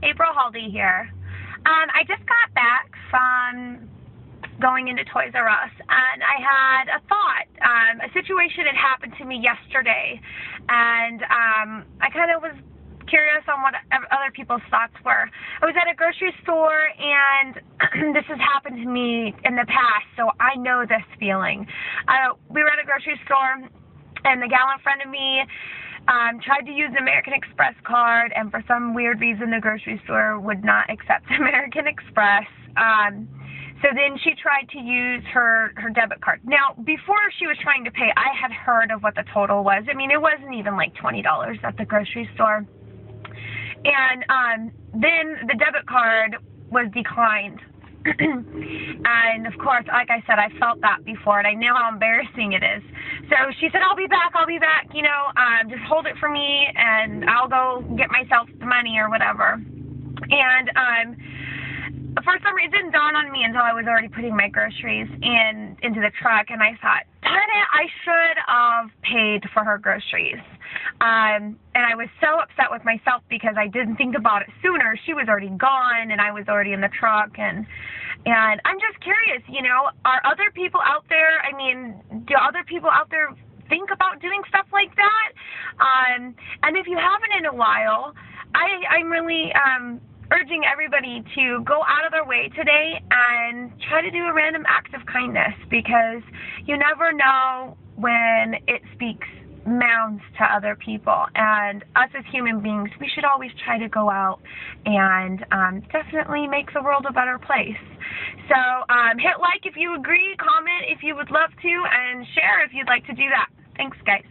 April Haldy here. I just got back from going into Toys R Us, and I had a thought. A situation had happened to me yesterday, and I kind of was curious on what other people's thoughts were. I was at a grocery store, and this has happened to me in the past, so I know this feeling. We were at a grocery store, and the gal in front of me tried to use the American Express card, and for some weird reason the grocery store would not accept American Express. So then she tried to use her debit card. Now, before she was trying to pay, I had heard of what the total was. I mean, it wasn't even like $20 at the grocery store. And then the debit card was declined. And of course, like I said, I felt that before, and I know how embarrassing it is. So she said, I'll be back, you know, just hold it for me, and I'll go get myself the money or whatever. And for some reason, it didn't dawn on me until I was already putting my groceries into the truck, and I thought, darn it, I should have paid for her groceries. And I was so upset with myself because I didn't think about it sooner. She was already gone, and I was already in the truck, and I'm just curious, you know, are other people out there, I mean, do other people out there think about doing stuff like that? And if you haven't in a while, I'm really urging everybody to go out of their way today and try to do a random act of kindness, because you never know when it speaks mounds to other people. And us as human beings, we should always try to go out and definitely make the world a better place. So hit like if you agree, comment if you would love to, and share if you'd like to do that. Thanks, guys.